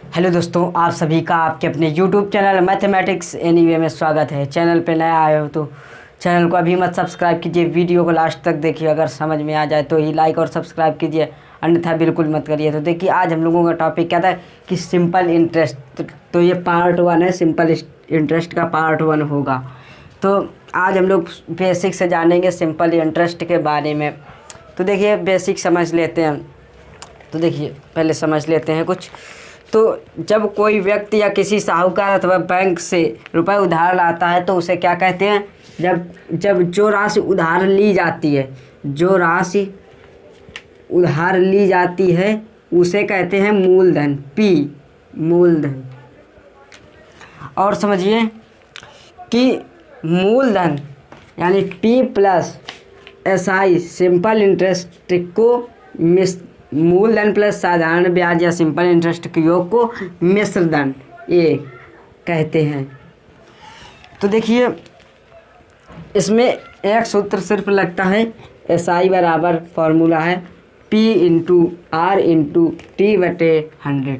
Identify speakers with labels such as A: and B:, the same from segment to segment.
A: Hello दोस्तों, आप सभी का आपके अपने YouTube चैनल मैथमेटिक्स एनीवे में स्वागत है। चैनल पे नया आए हो तो चैनल को अभी मत सब्सक्राइब कीजिए, वीडियो को लास्ट तक देखिए। अगर समझ में आ जाए तो ही लाइक और सब्सक्राइब कीजिए, अन्यथा बिल्कुल मत करिए। तो देखिए आज हम लोगों का टॉपिक क्या था कि सिंपल इंटरेस्ट। तो ये पार्ट 1 है, सिंपल इंटरेस्ट का पार्ट 1 होगा। तो आज हम लोग बेसिक से जानेंगे सिंपल इंटरेस्ट के बारे में। तो देखिए बेसिक समझ लेते हैं। तो देखिए पहले समझ लेते हैं कुछ। तो जब कोई व्यक्ति या किसी साहूकार अथवा बैंक से रुपए उधार लाता है तो उसे क्या कहते हैं? जब जो राशि उधार ली जाती है, जो राशि उधार ली जाती है उसे कहते हैं मूलधन, पी, मूलधन। और समझिए कि मूलधन यानी P plus S I simple interest को मूलधन प्लस साधारण ब्याज या सिंपल इंटरेस्ट के योग को मिश्रधन ये कहते हैं। तो देखिए इसमें एक सूत्र सिर्फ लगता है, एस आई बराबर फॉर्मूला है P into R into T बटे 100।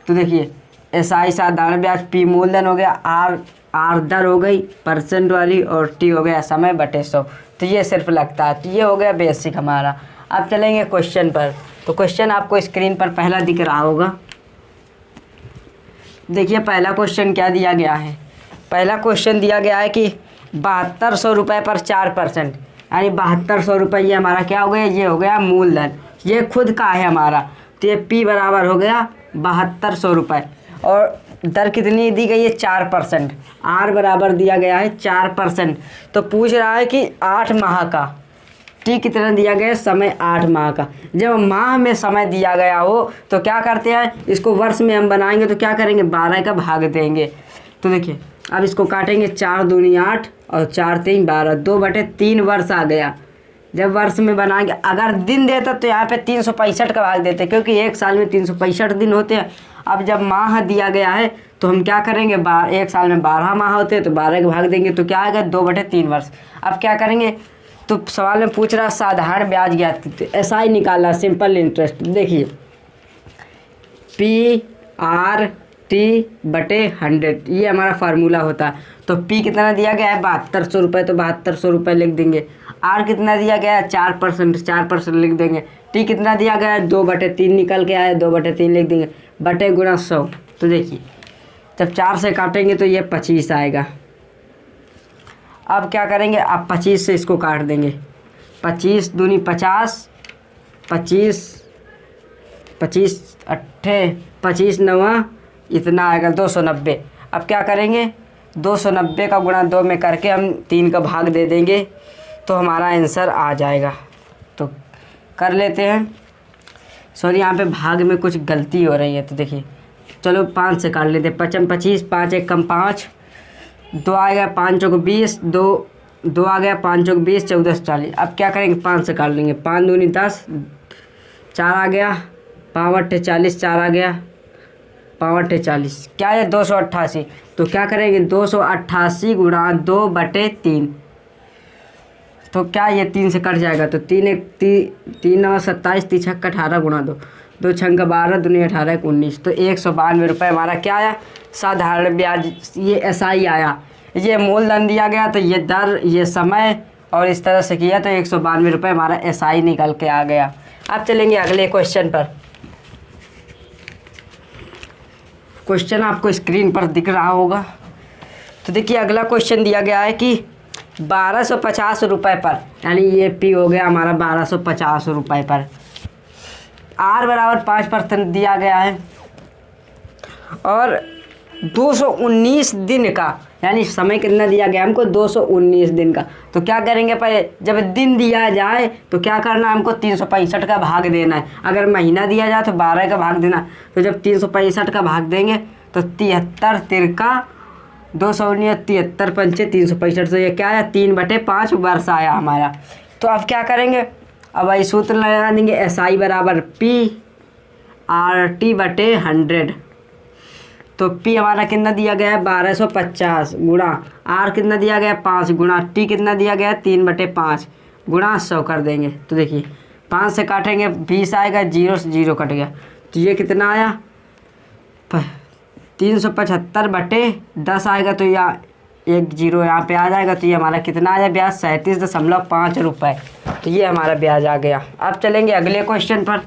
A: तो देखिए एस आई साधारण ब्याज, पी मूलधन हो गया, आर दर हो गई परसेंट वाली, और टी हो गया समय बटे 100। तो ये सिर्फ लगता है। तो ये हो गया बेसिक हमारा। अब चलेंगे क्वेश्चन पर। तो क्वेश्चन आपको स्क्रीन पर पहला दिख रहा होगा। देखिए पहला क्वेश्चन क्या दिया गया है। पहला क्वेश्चन दिया गया है कि 7200 रुपये पर 4%, यानी 7200 रुपये ये हमारा क्या हो गया? ये हो गया मूलधन, ये खुद का है हमारा। तो ये पी बराबर हो गया 7200 रुपये, और दर कितनी दी गई है? 4%। आर बराबर दिया गया है 4%। तो पूछ रहा है कि 8 माह का, टी कितना दिया गया है? समय 8 माह का। जब माह में समय दिया गया हो तो क्या करते हैं, इसको वर्ष में हम बनाएंगे तो क्या करेंगे? 12 का भाग देंगे। तो देखिए अब इसको काटेंगे, 4 दूनी 8 और 4 3 12, 2/3 वर्ष आ गया। जब वर्ष में बनाएंगे, अगर दिन देता तो यहाँ पे 365 का भाग देते, क्योंकि एक साल में 365 दिन होते हैं। अब जब माह दिया गया है तो हम क्या करेंगे? एक साल में 12 माह होते हैं तो 12 का भाग देंगे, तो क्या आएगा? 2/3 वर्ष। अब क्या करेंगे? तो सवाल में पूछ रहा साधारण ब्याज ज्ञात कीजिए, एस आई निकाला, सिंपल इंटरेस्ट। देखिए पी आर टी बटे 100 ये हमारा फार्मूला होता है। तो पी कितना दिया गया है? 7200 रुपये, तो 7200 रुपये लिख देंगे। आर कितना दिया गया है? 4%, 4% लिख देंगे। टी कितना दिया गया है? 2/3 निकल के आया, 2/3 लिख देंगे, बटे गुणा 100। तो देखिए जब 4 से काटेंगे तो ये 25 आएगा। अब क्या करेंगे? अब 25 से इसको काट देंगे, 25 दूनी 50, 25 25 अट्ठे 25 नवा इतना आएगा 290। अब क्या करेंगे? 290 का गुणा 2 में करके हम 3 का भाग दे देंगे तो हमारा आंसर आ जाएगा। तो कर लेते हैं। सॉरी यहाँ पे भाग में कुछ गलती हो रही है। तो देखिए चलो 5 से काट लेते हैं। 55 25, 5 1 कम 5, 2 आ गया, 5 चौक 20, 2 आ गया, 5 चौक 20, 14 40। अब क्या करेंगे? 5 से काट लेंगे, 5 दूनी 10, 4 आ गया, 5 अट्ठे 40, 4 आ गया, 5 अट्ठे 40, क्या है? 288। तो क्या करेंगे? 288 गुणा 2/3। तो क्या ये 3 से कट जाएगा? तो 3 1 3 9 27, 3 छक्का 18 गुणा 2, 2 छक्का 12, दूनी 18 19। तो 192 रुपये हमारा क्या आया? साधारण ब्याज, ये एस आई आया। ये मूलधन दिया गया तो ये दर, ये समय, और इस तरह से किया तो 192 रुपये हमारा एस आई निकल के आ गया। अब चलेंगे अगले क्वेश्चन पर। क्वेश्चन आपको स्क्रीन पर दिख रहा होगा। तो देखिए अगला क्वेश्चन दिया गया है कि 1250 रुपये पर, यानी ये पी हो गया हमारा 1250 रुपये पर, आर बराबर 5% दिया गया है, और 219 दिन का, यानी समय कितना दिया गया हमको? 219 दिन का। तो क्या करेंगे? पहले जब दिन दिया जाए तो क्या करना है हमको? 365 का भाग देना है। अगर महीना दिया जाए तो 12 का भाग देना। तो जब 365 का भाग देंगे तो 73 तिरका 219, 73 पंचे 365, तो ये क्या आया? 3/5 वर्ष आया हमारा। तो अब क्या करेंगे? अब वही सूत्र लगा देंगे, एस आई बराबर पी आर टी बटे 100। तो पी हमारा कितना दिया गया है? 1250 गुणा आर कितना दिया गया है? 5 गुणा टी कितना दिया गया है? 3/5 गुणा 100 कर देंगे। तो देखिए 5 से काटेंगे 20 आएगा, 0 से 0 कट गया, तो ये कितना आया? 375 बटे 10 आएगा, तो यहाँ 1 0 यहाँ पे आ जाएगा, तो ये हमारा कितना आया ब्याज 37.5 रुपये। तो ये हमारा ब्याज आ गया। अब चलेंगे अगले क्वेश्चन पर।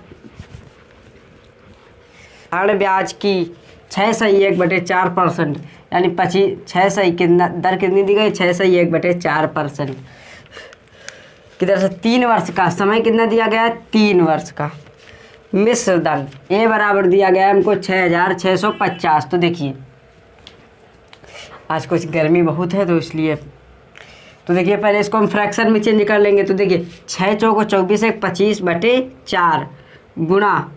A: ऋण ब्याज की 6/1/4%, यानी 6 सही कितना दर कितनी दी गई, 6/1/4%। किधर से 3 वर्ष का समय कितना दिया गया है, 3 वर्ष का। मिश्र दर ए बराबर दिया गया है हमको 6,650। तो देखिए आज कुछ गर्मी बहुत है तो इसलिए, तो देखिए पहले इसको हम फ्रैक्शन में चेंज कर लेंगे। तो देखिए 6 चौको 24 1 25/4 गुणा,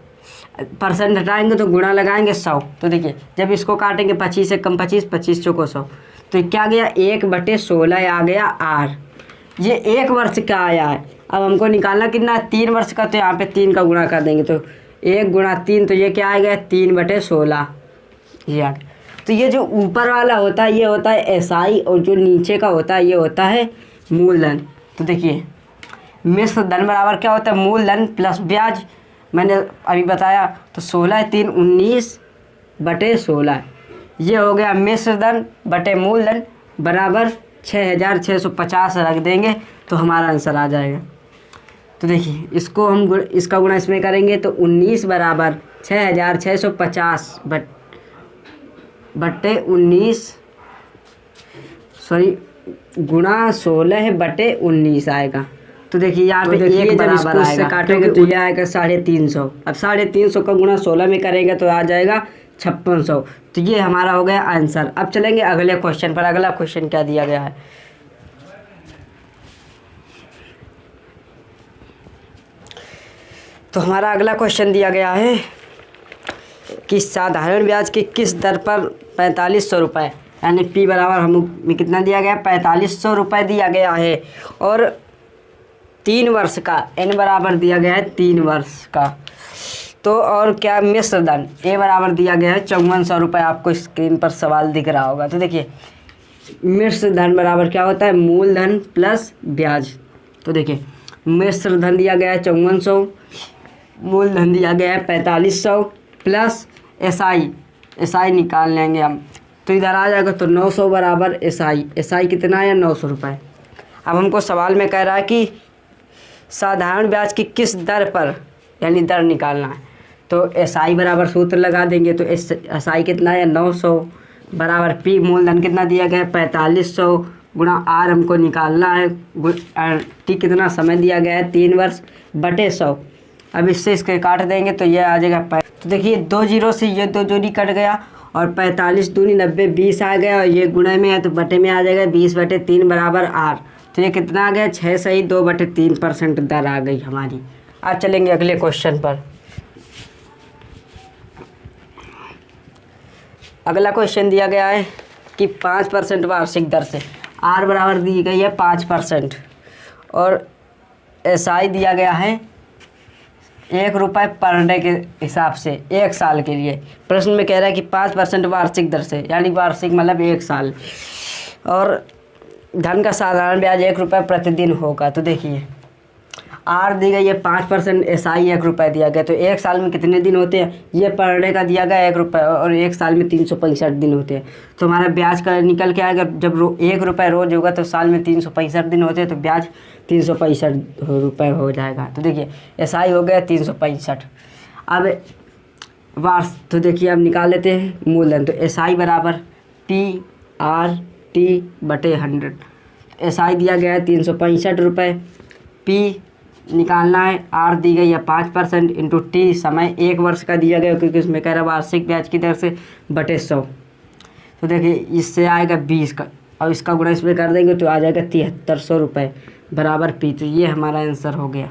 A: परसेंट हटाएंगे तो गुणा लगाएंगे 100। तो देखिए जब इसको काटेंगे 25 से कम 25, 25 चौको 100, तो क्या गया 1/16 आ गया आर। ये 1 वर्ष का आया है। अब हमको निकालना कितना है, 3 वर्ष का। तो यहाँ पे 3 का गुणा कर देंगे, तो 1 गुणा 3, तो ये क्या आएगा 3/16 ये आ गया। तो ये जो ऊपर वाला होता है ये होता है एसआई, और जो नीचे का होता है ये होता है मूलधन। तो देखिए मिश्र धन बराबर क्या होता है, मूलधन प्लस ब्याज। मैंने अभी बताया, तो 16 3 19/16 ये हो गया मिश्र धन बटे मूलधन बराबर 6,650 रख देंगे तो हमारा आंसर आ जाएगा। तो देखिए इसको हम इसका गुणा इसमें करेंगे तो 19 बराबर 6,650 बटे 19 गुणा 16/19 आएगा। तो देखिए यहाँ पे एक बराबर आएगा, काटेंगे तो ये आएगा 350। अब 350 का गुणा 16 में करेंगे तो आ जाएगा 5600। तो ये हमारा हो गया आंसर। अब चलेंगे अगले क्वेश्चन पर। अगला क्वेश्चन क्या दिया गया है, तो हमारा अगला क्वेश्चन दिया गया है कि साधारण ब्याज की किस दर पर 4500 रुपये, यानी पी बराबर हमें कितना दिया गया 4500 रुपये दिया गया है, और 3 वर्ष का एन बराबर दिया गया है 3 वर्ष का। तो और क्या मिश्र धन ए बराबर दिया गया है 5400 रुपये। आपको स्क्रीन पर सवाल दिख रहा होगा। तो देखिए मिश्र धन बराबर क्या होता है, मूलधन प्लस ब्याज। तो देखिए मिश्र धन दिया गया है 5400, मूलधन दिया गया है 4500 प्लस एसआई निकाल लेंगे हम, तो इधर आ जाएगा। तो 900 बराबर एसआई कितना है 900 रुपये। अब हमको सवाल में कह रहा है कि साधारण ब्याज की किस दर पर, यानी दर निकालना है। तो एसआई बराबर सूत्र लगा देंगे, तो एसआई कितना है 900 बराबर पी मूलधन कितना दिया गया है 4500 गुणा आर हमको निकालना है, टी कितना समय दिया गया है 3 वर्ष बटे 100। अब इससे इसके काट देंगे तो ये आ जाएगा। तो देखिए 2 0 से ये 2 जोड़ी कट गया, और 45 दूनी 90 20 आ गया, और ये गुणे में है तो बटे में आ जाएगा 20/3 बराबर आर। तो ये कितना आ गया 6 सही 2/3% दर आ गई हमारी। आज चलेंगे अगले क्वेश्चन पर। अगला क्वेश्चन दिया गया है कि 5% वार्षिक दर से आर बराबर दी गई है 5%, और एसआई दिया गया है 1 रुपये पर डे के हिसाब से 1 साल के लिए। प्रश्न में कह रहा है कि 5% वार्षिक दर से, यानी वार्षिक मतलब 1 साल, और धन का साधारण ब्याज 1 रुपये प्रतिदिन होगा। तो देखिए आर दी गई है 5%, एसआई 1 रुपये दिया गया। तो 1 साल में कितने दिन होते हैं, ये पर डे का दिया गया 1 रुपये, और 1 साल में 365 दिन होते हैं। तो हमारा ब्याज का निकल के आएगा, जब 1 रुपये रोज होगा तो साल में 365 दिन होते हैं, तो ब्याज 365 रुपये हो जाएगा। तो देखिए एसआई हो गया 365। अब तो देखिए अब निकाल लेते हैं मूलधन। तो एसआई बराबर पी आर टी बटे 100। एसआई दिया गया है 365 रुपये, पी निकालना है, आर दी गई है 5% इंटू टी समय 1 वर्ष का दिया गया, क्योंकि उसमें कह रहा है वार्षिक ब्याज की दर से बटे 100। तो देखिए इससे आएगा 20 का, और इसका गुणा इसमें कर देंगे तो आ जाएगा 7300 रुपये बराबर पी। तो ये हमारा आंसर हो गया।